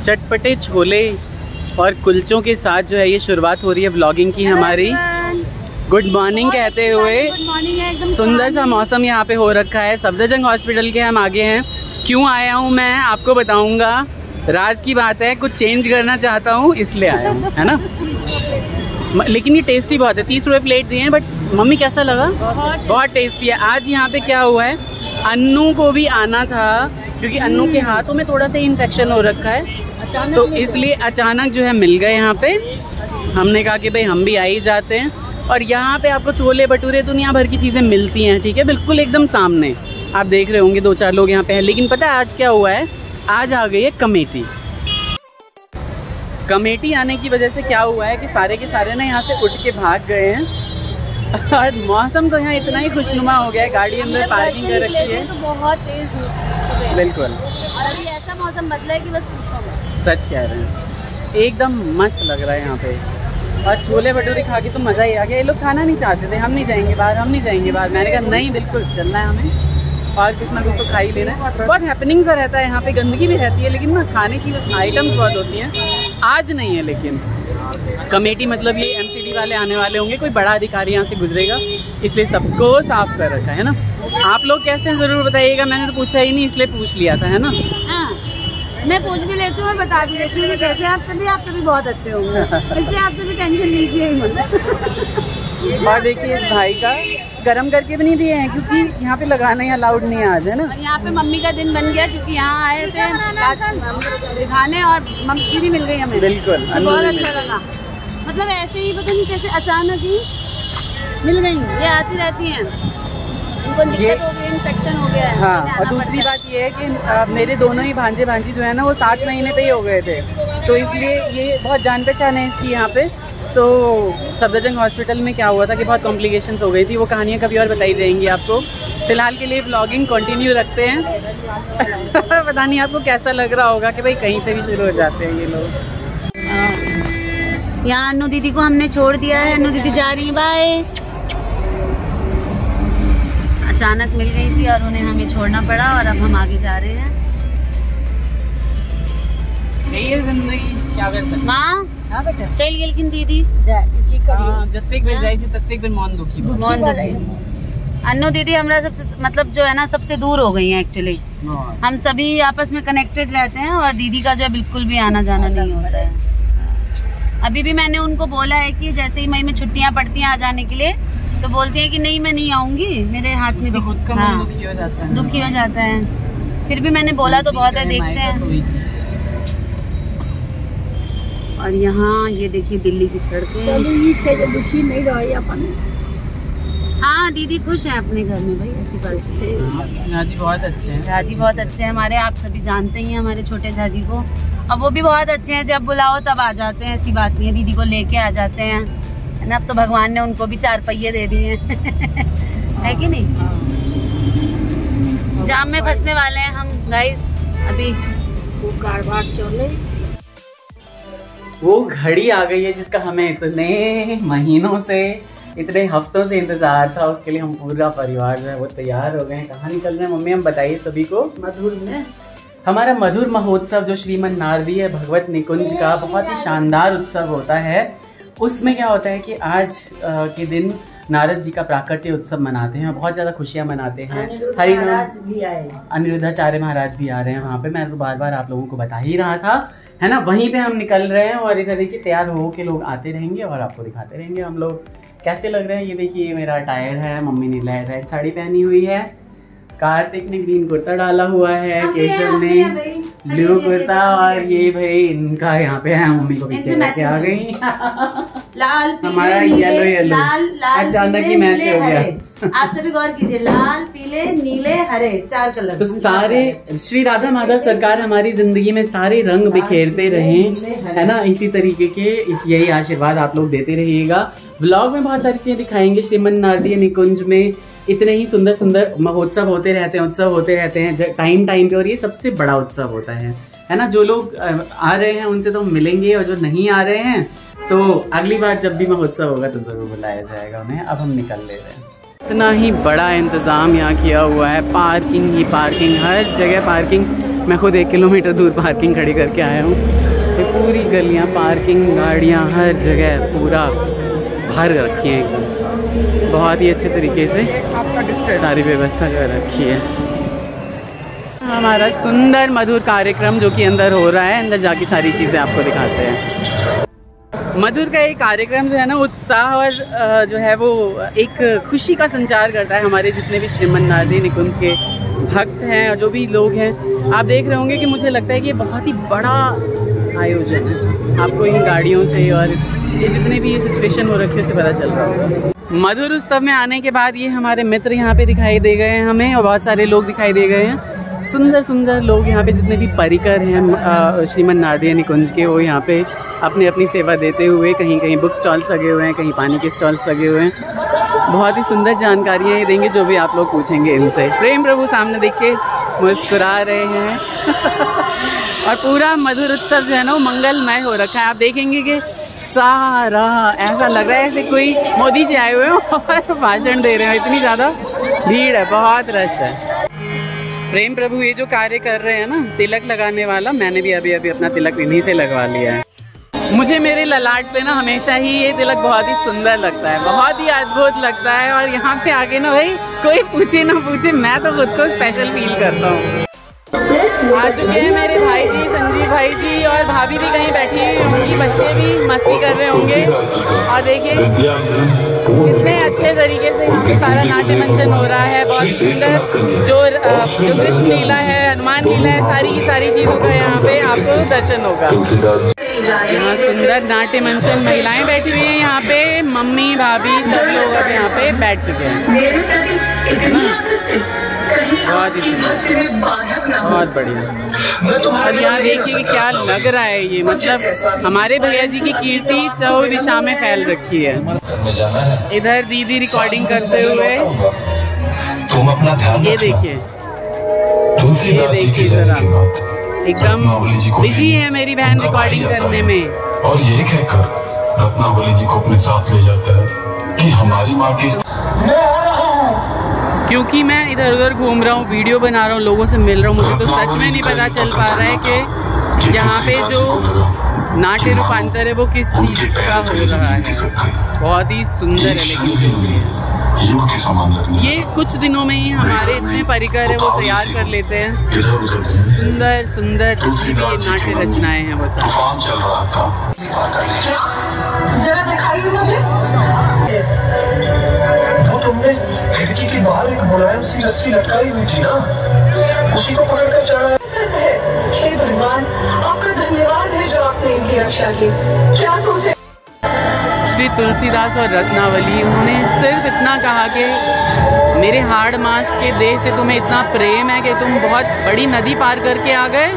चटपटे छोले और कुलचों के साथ जो है ये शुरुआत हो रही है व्लॉगिंग की हमारी। गुड मॉर्निंग कहते हुए सुंदर सा मौसम यहाँ पे हो रखा है। सफदरजंग हॉस्पिटल के हम आगे हैं। क्यों आया हूँ मैं आपको बताऊँगा, राज की बात है, कुछ चेंज करना चाहता हूँ इसलिए आया हूँ, है ना। लेकिन ये टेस्टी बहुत है, 30 रुपये प्लेट दिए हैं। बट मम्मी कैसा लगा? बहुत टेस्टी है। आज यहाँ पे क्या हुआ है, अन्नू को भी आना था क्योंकि अन्नू के हाथों में थोड़ा सा इन्फेक्शन हो रखा है, तो इसलिए अचानक जो है मिल गए यहाँ पे। हमने कहा कि भाई हम भी आ ही जाते हैं। और यहाँ पे आपको छोले भटूरे दुनिया भर की चीज़ें मिलती हैं, ठीक है, बिल्कुल एकदम सामने। आप देख रहे होंगे 2-4 लोग यहाँ पे हैं। लेकिन पता है आज क्या हुआ है, आज आ गई है कमेटी। कमेटी आने की वजह से क्या हुआ है कि सारे के सारे ना यहाँ से उठ के भाग गए हैं। और मौसम तो यहाँ इतना ही खुशनुमा हो गया है, गाड़ी अंदर पार्किंग कर रखी है, तो बहुत तेज धूप है बिल्कुल। और अभी ऐसा मौसम बदला है कि बस पूछो मत। सच कह रहे हैं, एकदम मस्त लग रहा है यहाँ पे। और छोले भटूरे खा के तो मज़ा ही आ गया। ये लोग खाना नहीं चाहते थे, हम नहीं जाएंगे बाहर, हम नहीं जाएंगे बाहर। मैंने कहा नहीं, बिल्कुल चलना है हमें, और कुछ ना कुछ तो खा ही लेना है। बहुत हैपनिंग सा रहता है यहाँ पे, गंदगी भी रहती है लेकिन ना खाने की आइटम्स बहुत होती हैं। आज नहीं है लेकिन कमेटी मतलब ये MCD वाले आने वाले होंगे, कोई बड़ा अधिकारी यहाँ से गुजरेगा, इसलिए सबको साफ कर रखा है ना। आप लोग कैसे हैं ज़रूर बताइएगा, मैंने तो पूछा ही नहीं इसलिए पूछ लिया था, है ना। हाँ, मैं पूछ भी लेती हूँ और बता भी देती हूँ कि कैसे आप सभी बहुत अच्छे होंगे, इसलिए आप सभी टेंशन लीजिए ही मत। और देखिए इस भाई का गरम करके भी नहीं दिए हैं क्योंकि यहाँ पे लगाना ही अलाउड नहीं है आज, है ना। यहाँ पे मम्मी का दिन बन गया क्योंकि यहाँ आए थे दिखाने और मम्मी भी मिल गई हमें, बिल्कुल बहुत अच्छा लगा। मतलब ऐसे ही पता नहीं कैसे अचानक ही मिल गई, ये आती रहती हैं, उनको दिक्कत हो गई, इन्फेक्शन हो गया है। हाँ, और दूसरी बात ये है कि मेरे दोनों ही भांजे भांजी जो है ना वो 7 महीने पे ही हो गए थे, तो इसलिए ये बहुत जान पहचान है इसकी यहाँ पे। तो सफदरजंग हॉस्पिटल में क्या हुआ था कि बहुत कॉम्प्लिकेशंस हो गई थी, वो कहानियाँ कभी और बताई जाएंगी आपको। फिलहाल के लिए व्लॉगिंग कंटिन्यू रखते हैं। पता नहीं आपको कैसा लग रहा होगा कि भाई कहीं से भी शुरू हो जाते हैं ये लोग। यहाँ अन्नू दीदी को हमने छोड़ दिया है, अन्नू दीदी जा रही है, बाय। अचानक मिल गई थी और उन्हें हमें छोड़ना पड़ा और अब हम आगे जा रहे हैं। यही है जिंदगी, क्या कर सकते। माँ चल गेलखिन दीदी, जत्तेक बेर जाई छी तत्तेक बेर मन दुखी अन्नू दीदी हमारा सबसे मतलब जो है ना सबसे दूर हो गई है एक्चुअली। हम सभी आपस में कनेक्टेड रहते हैं और दीदी का जो है बिल्कुल भी आना जाना नहीं होता है। अभी भी मैंने उनको बोला है कि जैसे ही मई में छुट्टियां पड़ती हैं आ जाने के लिए, तो बोलती है कि नहीं मैं नहीं आऊंगी, मेरे हाथ में खुद का मन दुखी हो जाता है, दुखी हो जाता है। फिर भी मैंने बोला तो बहुत है, देखते हैं। और यहाँ ये देखिए दिल्ली की सड़कें, दुखी नहीं रही अपन। हाँ दीदी खुश है अपने घर में भाई, ऐसी बात से। झाजी बहुत अच्छे हैं, झाजी बहुत अच्छे हैं हमारे, आप सभी जानते ही हैं हमारे छोटे झाजी को। और वो भी बहुत अच्छे हैं, जब बुलाओ तब आ जाते हैं, ऐसी बात नहीं है, दीदी को लेके आ जाते हैं, है ना। अब तो भगवान ने उनको भी 4 पहिए दे दिए है कि नहीं। जाम में फंसने वाले हैं हम गाइस अभी, वो कारबार चले। वो घड़ी आ गई है जिसका हमें इतने महीनों से, इतने हफ्तों से इंतजार था, उसके लिए हम पूरा परिवार जो है वो तैयार हो गए हैं। कहाँ निकल रहे हैं मम्मी, हम बताइए सभी को। मधुर में हमारा मधुर महोत्सव जो श्रीमन नारदीय भगवत निकुंज का बहुत ही शानदार उत्सव होता है, उसमें क्या होता है कि आज के दिन नारद जी का प्राकट्य उत्सव मनाते हैं, बहुत ज़्यादा खुशियाँ मनाते हैं। अनिरुद्धाचार्य महाराज भी आ रहे हैं वहाँ पे, मैं तो बार बार आप लोगों को बता ही रहा था, है ना। वहीं पे हम निकल रहे हैं और इधर देखिए तैयार हो के लोग आते रहेंगे और आपको दिखाते रहेंगे हम लोग कैसे लग रहे हैं। ये देखिए मेरा टायर है, मम्मी ने रेड साड़ी पहनी हुई है, कार्तिक ने ग्रीन कुर्ता डाला हुआ है, केशव ने ब्लू कुर्ता, और ये भाई इनका यहाँ पे है, मम्मी को पीछे लेके आ गई। लाल हमारा येलो अचानक ही मैच हो गया। आप सभी गौर कीजिए, लाल पीले नीले हरे 4 कलर। तो सारे श्री राधा माधव सरकार हमारी जिंदगी में सारे रंग बिखेरते रहें, है ना। इसी तरीके के यही आशीर्वाद आप लोग देते रहिएगा। व्लॉग में बहुत सारी चीजें दिखाएंगे। श्रीमन नारदीय निकुंज में इतने ही सुंदर सुंदर महोत्सव होते रहते हैं, उत्सव होते रहते हैं टाइम टाइम पे, और ये सबसे बड़ा उत्सव होता है ना। जो लोग आ रहे हैं उनसे तो मिलेंगे, और जो नहीं आ रहे हैं तो अगली बार जब भी महोत्सव होगा तो जरूर बुलाया जाएगा उन्हें। अब हम निकल ले रहे हैं। इतना ही बड़ा इंतजाम यहाँ किया हुआ है, पार्किंग ही पार्किंग, हर जगह पार्किंग। मैं खुद 1 किलोमीटर दूर पार्किंग खड़ी करके आया हूँ। ये पूरी गलियाँ, पार्किंग, गाड़ियाँ, हर जगह पूरा भर रखी है एकदम। बहुत ही अच्छे तरीके से सारी व्यवस्था कर रखी है। हमारा सुंदर मधुर कार्यक्रम जो कि अंदर हो रहा है, अंदर जाके सारी चीज़ें आपको दिखाते हैं। मधुर का एक कार्यक्रम जो है ना, उत्साह और जो है वो एक खुशी का संचार करता है। हमारे जितने भी श्रीमन नारदी निकुंज के भक्त हैं और जो भी लोग हैं, आप देख रहे होंगे कि मुझे लगता है कि ये बहुत ही बड़ा आयोजन है। आपको इन गाड़ियों से और ये जितने भी सिचुएशन हो रखे से पता चल रहा होगा। मधुर उत्सव में आने के बाद ये हमारे मित्र यहाँ पे दिखाई दे गए हैं हमें, और बहुत सारे लोग दिखाई दे गए हैं। सुंदर सुंदर लोग यहाँ पे, जितने भी परिकर हैं श्रीमन नारदी निकुंज के, वो यहाँ पे अपनी अपनी सेवा देते हुए, कहीं कहीं बुक स्टॉल्स लगे हुए हैं, कहीं पानी के स्टॉल्स लगे हुए हैं। बहुत ही सुंदर जानकारियाँ देंगे जो भी आप लोग पूछेंगे इनसे। प्रेम प्रभु सामने देख के मुस्कुरा रहे हैं और पूरा मधुर उत्सव जो है ना वो मंगलमय हो रखा है। आप देखेंगे कि सारा ऐसा लग रहा है जैसे कोई मोदी जी आए हुए हो और भाषण दे रहे हो। इतनी ज़्यादा भीड़ है, बहुत रश है। प्रेम प्रभु ये जो कार्य कर रहे हैं ना, तिलक लगाने वाला, मैंने भी अभी अपना तिलक इन्हीं से लगवा लिया है। मुझे मेरे ललाट पे ना हमेशा ही ये तिलक बहुत ही सुंदर लगता है, बहुत ही अद्भुत लगता है। और यहाँ पे आके ना भाई कोई पूछे ना पूछे, मैं तो खुद को स्पेशल फील करता हूँ। आ चुके हैं मेरे भाई जी, संजीव भाई जी, और भाभी भी कहीं बैठी हुई होंगी, बच्चे भी मस्ती कर रहे होंगे। और देखिए कितने अच्छे तरीके से यहाँ पे सारा नाट्य मंचन हो रहा है। बहुत सुंदर जो कृष्ण लीला है, हनुमान लीला है, सारी की सारी चीज़ों का यहाँ पे आपको दर्शन होगा। यहाँ सुंदर नाट्य मंचन, महिलाएं बैठी हुई हैं यहाँ पे, मम्मी भाभी सब लोग अब यहाँ पे बैठ चुके हैं। बहुत ही सुंदर, बहुत बढ़िया। और यहाँ देखिए कि क्या लग रहा है ये, मतलब हमारे भैया जी की कीर्ति चौं दिशा में फैल रखी है। इधर दीदी रिकॉर्डिंग करते हुए, तुम अपना ध्यान, ये देखिए जरा एकदम बिजी है मेरी बहन रिकॉर्डिंग करने में। और यही कहकर रत्नावली जी को अपने साथ ले जाता है कि हमारी माँ की, क्योंकि मैं इधर उधर घूम रहा हूँ, वीडियो बना रहा हूँ, लोगों से मिल रहा हूँ, मुझे तो सच में नहीं पता चल पा रहा है कि यहाँ पे जो नाट्य रूपांतर है वो किस चीज़ का हो रहा है। बहुत ही सुंदर है, लेकिन ये कुछ दिनों में ही हमारे इतने परिकर है वो तैयार कर लेते हैं। सुंदर सुंदर जितनी भी ये नाट्य रचनाएं हैं वो सब। तुमने खिड़की के बाहर एक मुलायम सी रस्सी लटकाई हुई थी ना, उसी को पकड़कर चढ़ा। हे भगवान, आपका धन्यवाद है जो आपने इनकी रक्षा की। क्या सोचे श्री तुलसीदास और रत्नावली, उन्होंने सिर्फ इतना कहा कि मेरे हाड़ मांस के देह से तुम्हें इतना प्रेम है कि तुम बहुत बड़ी नदी पार करके आ गए,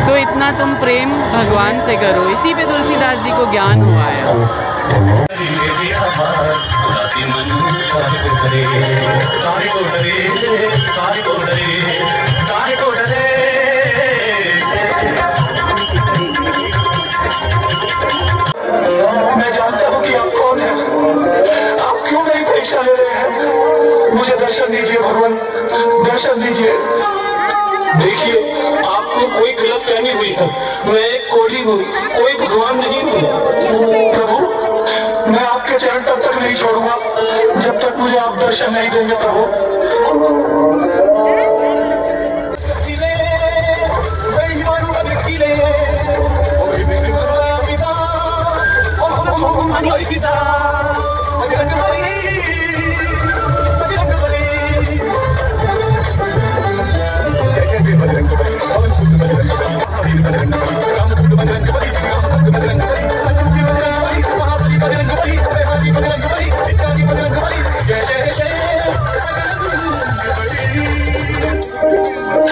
तो इतना तुम प्रेम भगवान से करो। इसी पे तुलसीदास जी को ज्ञान हुआ है। मैं जानता हूँ कि आप कौन हैं, आप क्यों नहीं परीक्षा ले रहे हैं। मुझे दर्शन दीजिए भगवान, दर्शन दीजिए। देखिए, आपको कोई गलतफहमी हुई है, मैं एक कोढ़ी हूँ, कोई भगवान नहीं हूँ। प्रभु, मैं आपके चरण तब तक नहीं छोड़ूंगा जब तक मुझे आप दर्शन नहीं देंगे। प्रभु,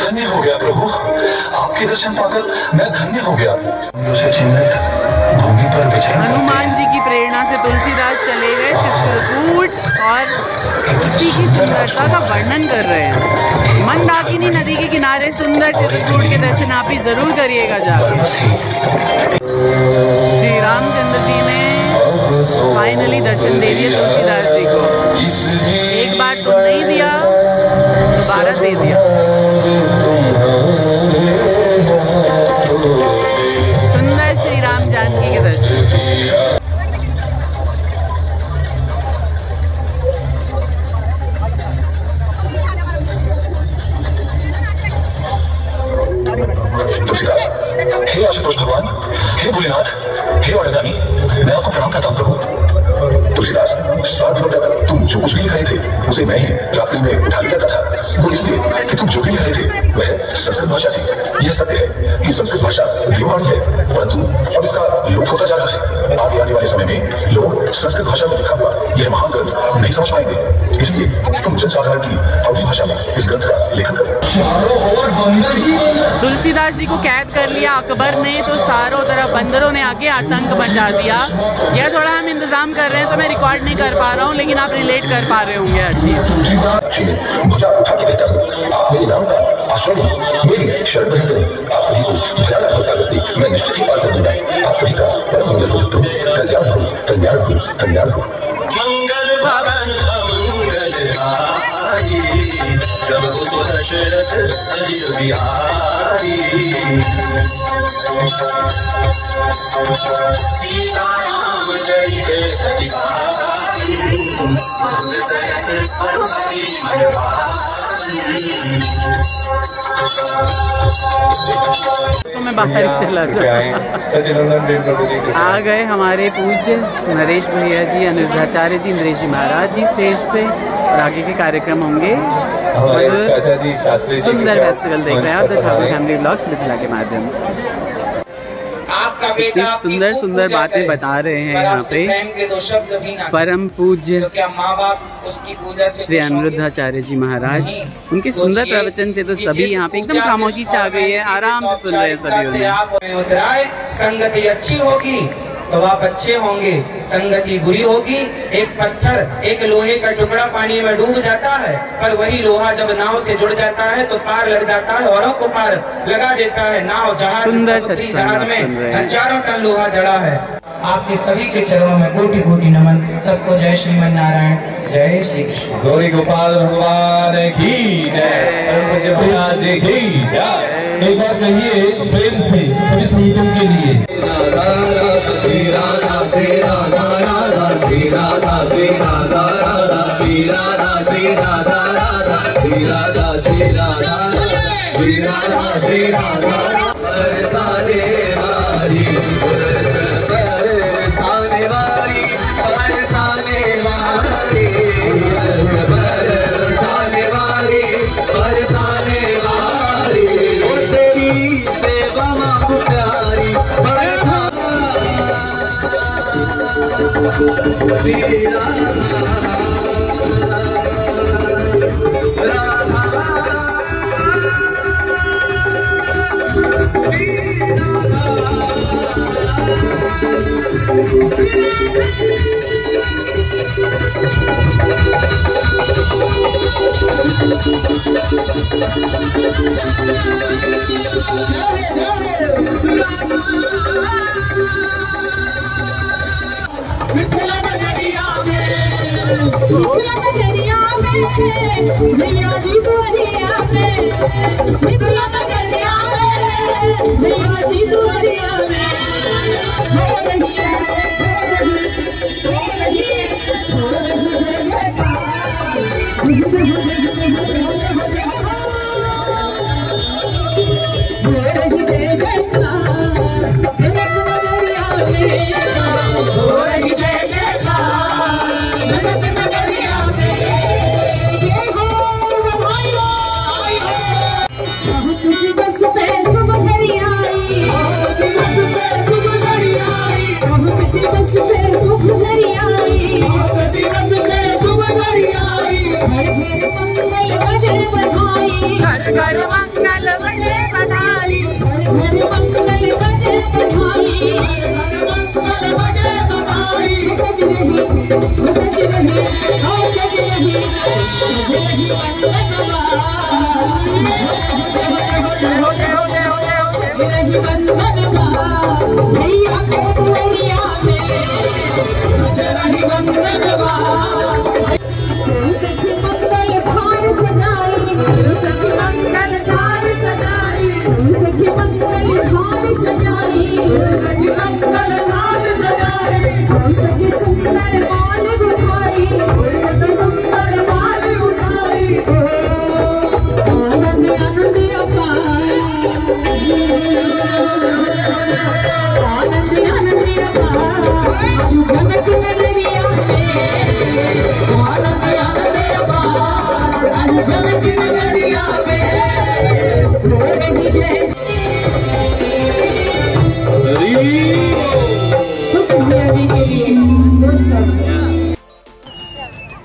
धन्य हो गया प्रभु, आपके दर्शन पाकर मैं धन्य हो गया। भूमि पर हनुमान जी की प्रेरणा से तुलसीदास चले गए चित्रकूट और उसी की सुंदरता का वर्णन कर रहे हैं। मंदाकिनी नदी के किनारे सुंदर चित्रकूट के दर्शन आप भी जरूर करिएगा जाके। श्री रामचंद्र जी ने फाइनली दर्शन दे दिए तुलसीदास जी को। एक बार तो नहीं दिया, दोबारा दे दिया। संतोष भगवान, हे भोलेनाथ, हे वरदानी, मैं आपको प्रणाम करता हूँ। तुलसीदास, 7 दिनों तक तुम जो कुछ भी लिखाए थे उसे मैं ही रात्रि में उठा लिया था। वो इसलिए कि तुम जो भी लिखाए थे वह संस्कृत भाषा थी। यह सत्य है कि संस्कृत भाषा देववाणी है, परंतु अब इसका लुप्त होता जा रहा है। आगे आने वाले समय में लोग संस्कृत भाषा में लिखा हुआ यह महान ग्रंथ नहीं समझ पाएंगे, इसलिए तुम जनसाधारण की अवधि भाषा में इस ग्रंथ का लेखन करो। तुलसीदास जी को कैद कर लिया अकबर ने, तो चारों तरफ बंदरों ने आके आतंक मचा दिया। यह थोड़ा हम इंतजाम कर रहे हैं तो मैं रिकॉर्ड नहीं कर पा रहा हूँ, लेकिन आप रिलेट कर पा रहे होंगे हर चीज। भुजा उठा के देता हूँ, आप मेरे नाम का आश्रय लें, मेरी शरण ग्रहण करें। आप सभी को भयानक भवसागर से मैं निश्चित ही पार कर दूंगा। आप सभी का परम मंगल हो, कल्याण हो, कल्याण हो, कल्याण हो। मंगल भवन मंगल हारी, जब दशरथ अजिर बिहारी। सीताराम जय अधिकारी, तो मैं बाहर चला आ गए हमारे पूज्य नरेश भैया जी, अनिरुद्धाचार्य जी, इंद्रेश जी महाराज जी स्टेज पे, और आगे के कार्यक्रम होंगे। सुंदर फेस्टिवल देख रहे हैं आप the Thakur family vlogs Mithila के माध्यम से। इतनी सुंदर सुंदर बातें बता रहे हैं यहाँ पे परम पूज्य श्री अनिरुद्धाचार्य जी महाराज। उनके सुंदर प्रवचन से तो सभी यहाँ पे एकदम खामोशी छा गई है, आराम से सुन रहे हैं सभी। संगति अच्छी होगी तो आप अच्छे होंगे, संगति बुरी होगी। एक पत्थर, एक लोहे का टुकड़ा पानी में डूब जाता है, पर वही लोहा जब नाव से जुड़ जाता है तो पार लग जाता है, औरों को पार लगा देता है। नाव जहाज में हजारों टन लोहा जड़ा है। आपके सभी के चरणों में कोटि कोटि नमन। सबको जय श्रीमन नारायण, जय श्री कृष्ण। गौरी गोपाल भगवान की जय, की जय। एक बार कहिए प्रेम से सभी संतों के लिए। श्री राधा श्री राधा राधा श्री राधा श्री राधा राधा श्री राधा श्री राधा राधा श्री राधा श्री राधा श्री राधा श्री राधा बरसाने वाली बरसाने वाली बरसाने वाली बरसाने वाली बरसाने वाली तेरी सेवा प्यारी बरसा श्री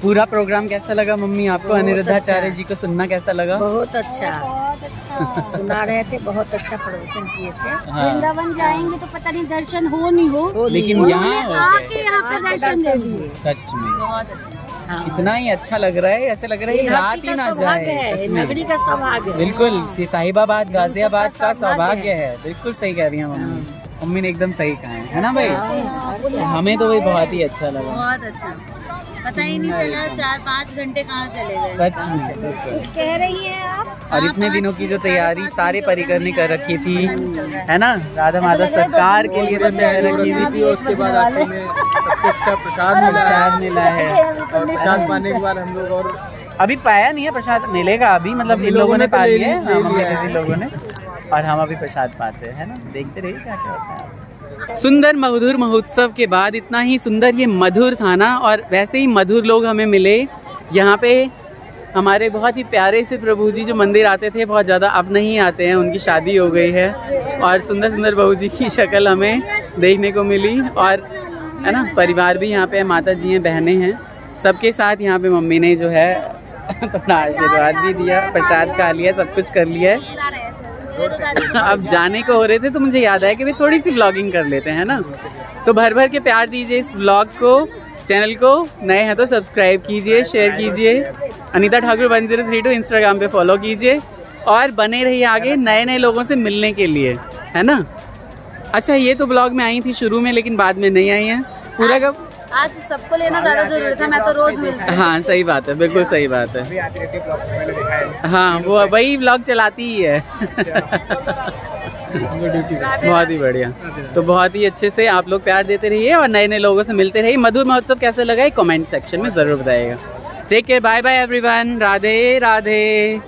पूरा प्रोग्राम कैसा लगा मम्मी आपको? अनिरुद्धाचार्य जी को सुनना कैसा लगा? बहुत अच्छा सुना रहे थे, बहुत अच्छा प्रवचन किए थे। वृंदावन जाएंगे तो पता नहीं दर्शन हो नहीं हो, लेकिन यहाँ आके यहाँ पे दर्शन दे दिए। सच में बहुत अच्छा, इतना ही अच्छा लग रहा है, ऐसे लग रहा है रात ही ना जाए। सच में नगरी का सौभाग्य है। बिल्कुल, साहिबाबाद गाजियाबाद का सौभाग्य है। बिल्कुल सही कह रही है मम्मी। मम्मी ने एकदम सही कहा है ना भाई? हमें तो भाई बहुत ही अच्छा लगा, बहुत अच्छा, पता ही नहीं चला 4-5 घंटे कहाँ चले गए। सच में बिल्कुल। कह रही है आप? और इतने दिनों की जो तैयारी सारे परिकर ने कर रखी थी, है ना, राधा माधव सरकार के लिए तैयारी रखी थी। उसके बाद सबसे अच्छा प्रसाद मिला है। प्रसाद पाने के बाद हम लोग और अभी पाया नहीं है प्रसाद, मिलेगा अभी, मतलब इन लोगों ने पा लिया है, लोगों ने, और हम अभी प्रसाद पाते हैं ना। देखते रहिए क्या क्या होता है। सुंदर मधुर महोत्सव के बाद इतना ही सुंदर ये मधुर था ना, और वैसे ही मधुर लोग हमें मिले यहाँ पे। हमारे बहुत ही प्यारे से प्रभु जी जो मंदिर आते थे, बहुत ज़्यादा अब नहीं आते हैं, उनकी शादी हो गई है। और सुंदर सुंदर बहू जी की शक्ल हमें देखने को मिली, और है ना, परिवार भी यहाँ पे, माता जी हैं, बहनें हैं, सबके साथ यहाँ पे मम्मी ने जो है थोड़ा आशीर्वाद भी दिया, प्रसाद खा लिया, सब कुछ कर लिया है। अब जाने को हो रहे थे तो मुझे याद आया कि भाई थोड़ी सी व्लॉगिंग कर लेते हैं ना। तो भर भर के प्यार दीजिए इस व्लॉग को, चैनल को नए हैं तो सब्सक्राइब कीजिए, शेयर कीजिए, अनीता ठाकुर 1032 इंस्टाग्राम पे फॉलो कीजिए, और बने रहिए आगे नए नए लोगों से मिलने के लिए, है ना। अच्छा, ये तो व्लॉग में आई थी शुरू में, लेकिन बाद में नहीं आई हैं पूरा का। आज सबको लेना ज़्यादा जरूरी था, मैं तो रोज मिलती हूँ। हाँ सही बात है, बिल्कुल सही बात है। हाँ वो वही व्लॉग चलाती ही है। बहुत ही बढ़िया। तो बहुत ही अच्छे से आप लोग प्यार देते रहिए और नए नए लोगों से मिलते रहिए। मधुर महोत्सव कैसे लगा कमेंट सेक्शन में ज़रूर बताइएगा। Take care, bye bye everyone, Radhe Radhe.